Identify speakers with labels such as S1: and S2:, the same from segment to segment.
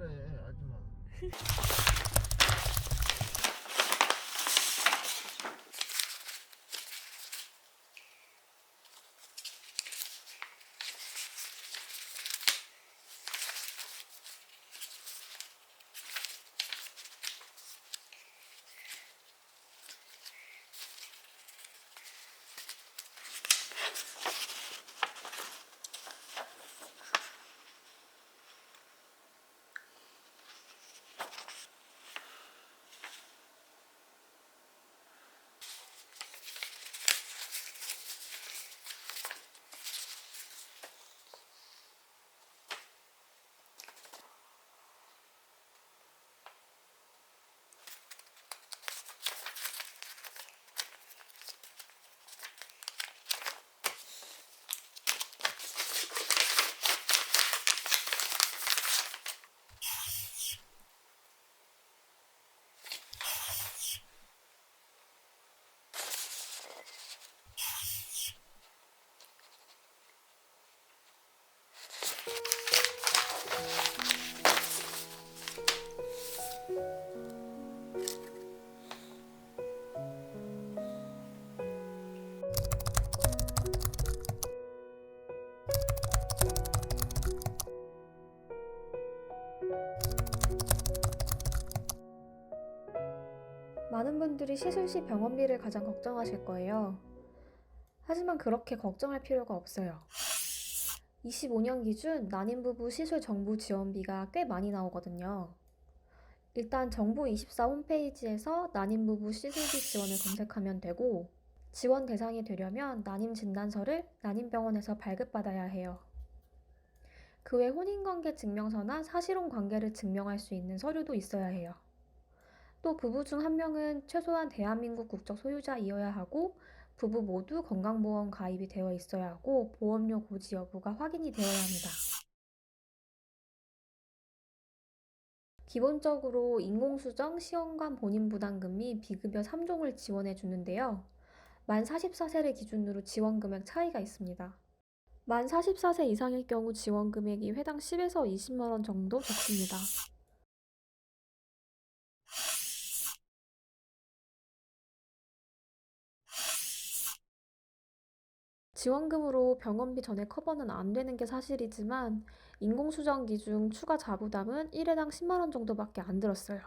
S1: 그래, 하지마.
S2: 많은 분들이 시술 시 병원비를 가장 걱정하실 거예요. 하지만 그렇게 걱정할 필요가 없어요. 25년 기준 난임부부 시술 정부 지원비가 꽤 많이 나오거든요. 일단 정부24 홈페이지에서 난임부부 시술비 지원을 검색하면 되고, 지원 대상이 되려면 난임 진단서를 난임병원에서 발급받아야 해요. 그 외 혼인관계 증명서나 사실혼 관계를 증명할 수 있는 서류도 있어야 해요. 또 부부 중 한 명은 최소한 대한민국 국적 소유자이어야 하고, 부부 모두 건강보험 가입이 되어 있어야 하고, 보험료 고지 여부가 확인이 되어야 합니다. 기본적으로 인공수정, 시험관 본인부담금 및 비급여 3종을 지원해 주는데요. 만 44세를 기준으로 지원 금액 차이가 있습니다. 만 44세 이상일 경우 지원 금액이 회당 10에서 20만 원 정도 적습니다. 지원금으로 병원비 전액 커버는 안 되는 게 사실이지만, 인공수정 기준 추가 자부담은 1회당 10만 원 정도밖에 안 들었어요.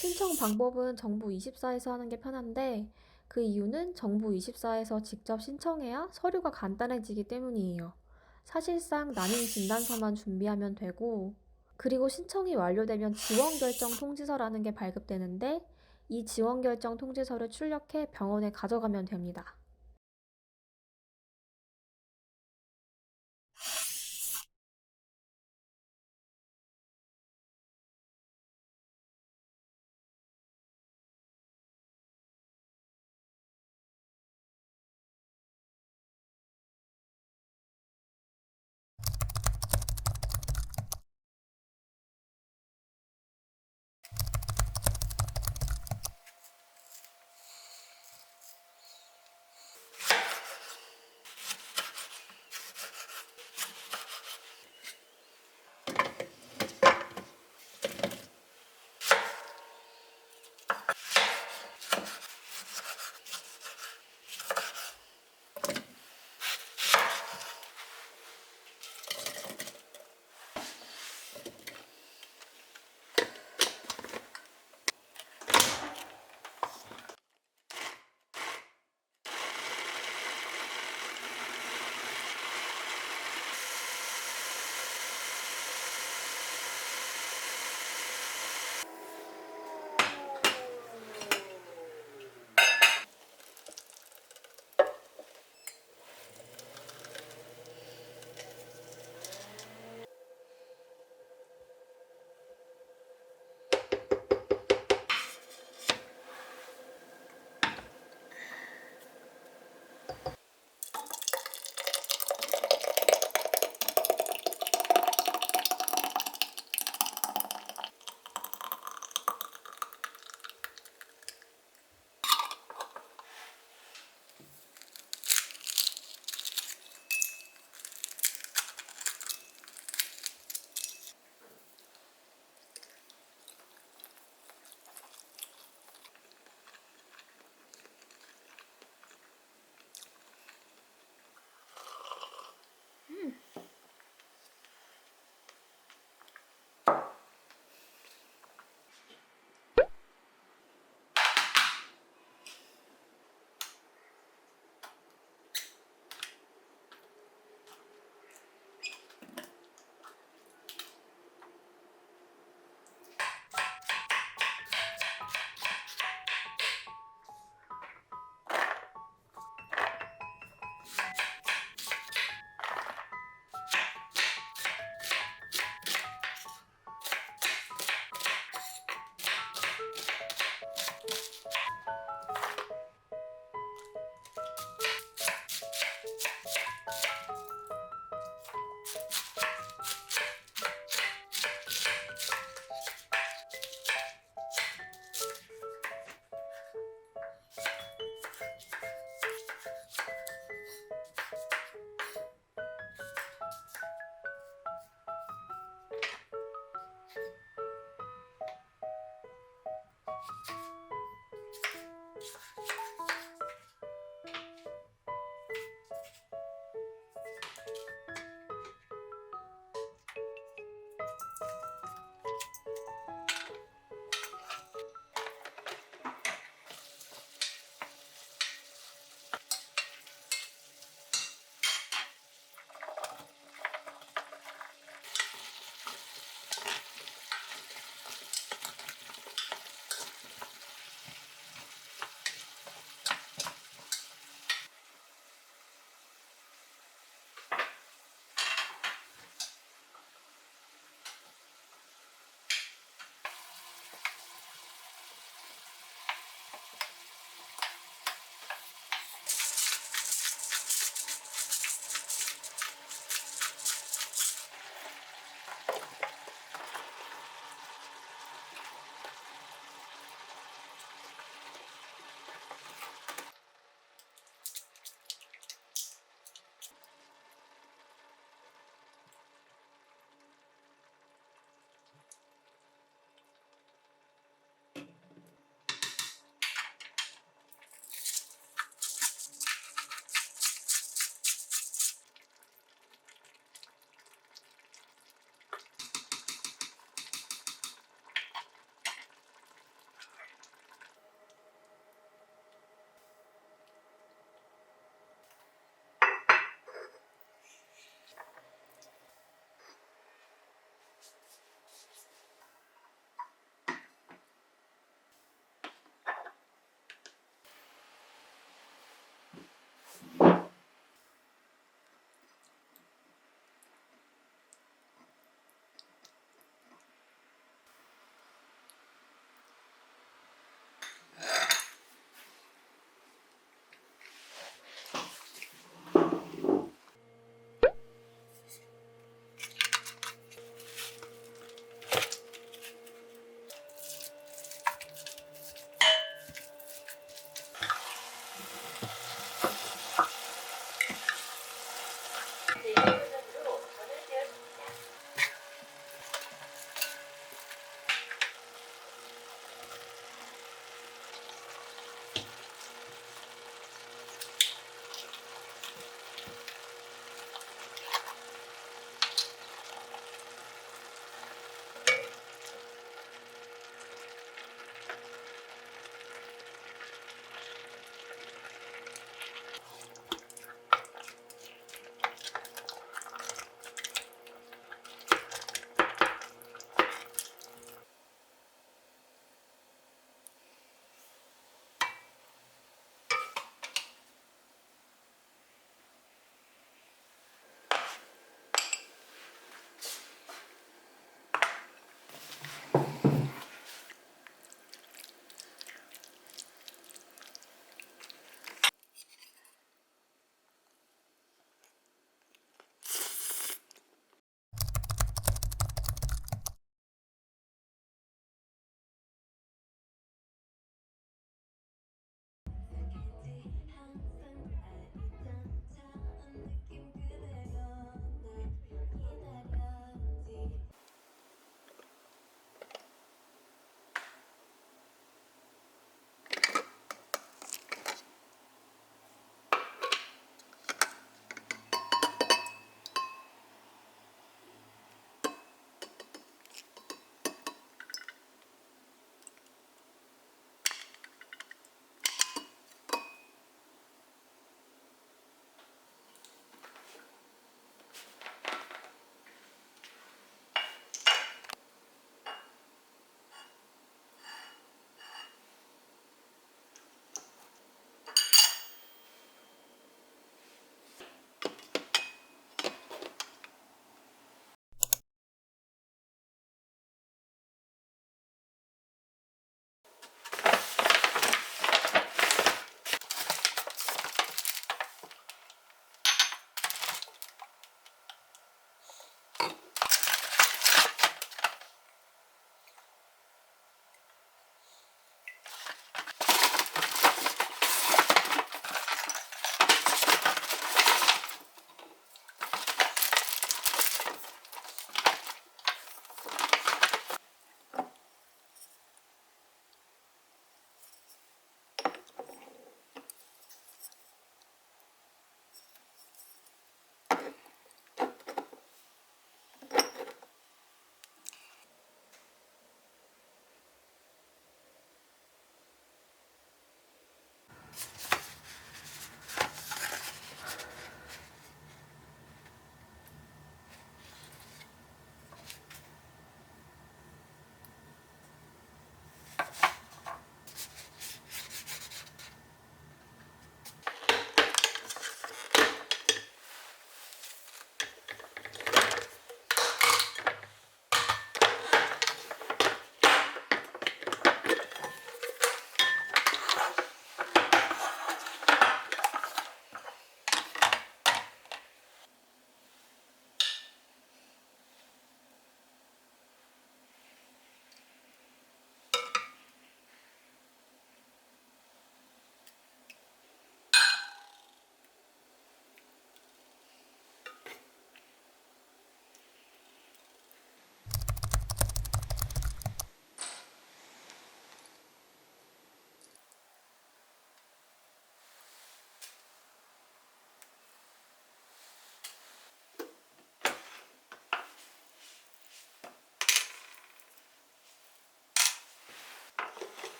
S2: 신청 방법은 정부24에서 하는 게 편한데, 그 이유는 정부24에서 직접 신청해야 서류가 간단해지기 때문이에요. 사실상 난임 진단서만 준비하면 되고, 그리고 신청이 완료되면 지원결정 통지서라는 게 발급되는데, 이 지원결정 통지서를 출력해 병원에 가져가면 됩니다.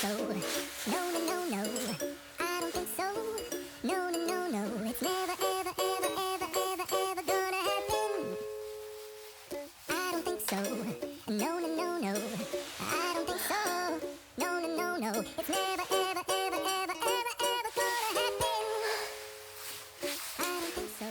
S1: so. No, no, no, no, I don't think so. No, no, no, no, it's never, ever, ever, ever, ever, ever gonna happen. I don't think so. No, no, no, no, I don't think so. No, no, no, no, it's never, ever, ever, ever, ever, ever gonna happen. I don't think so.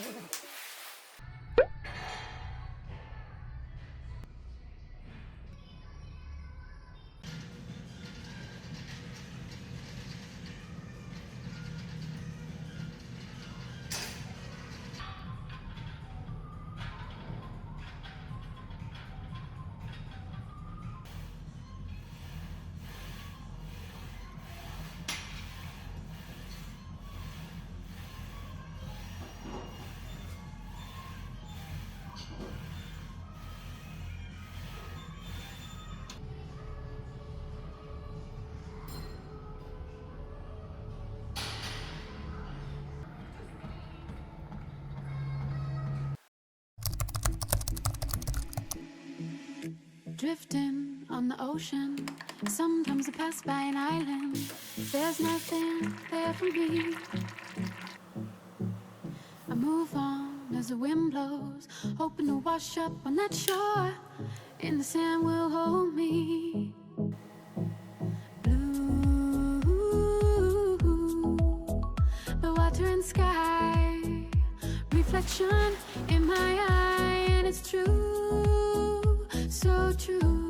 S3: Drifting on the ocean, sometimes I pass by an island. There's nothing there for me. I move on as the wind blows, hoping to wash up on that shore, and the sand will hold me. Blue, the water and sky, reflection in my eye, and it's true. So true.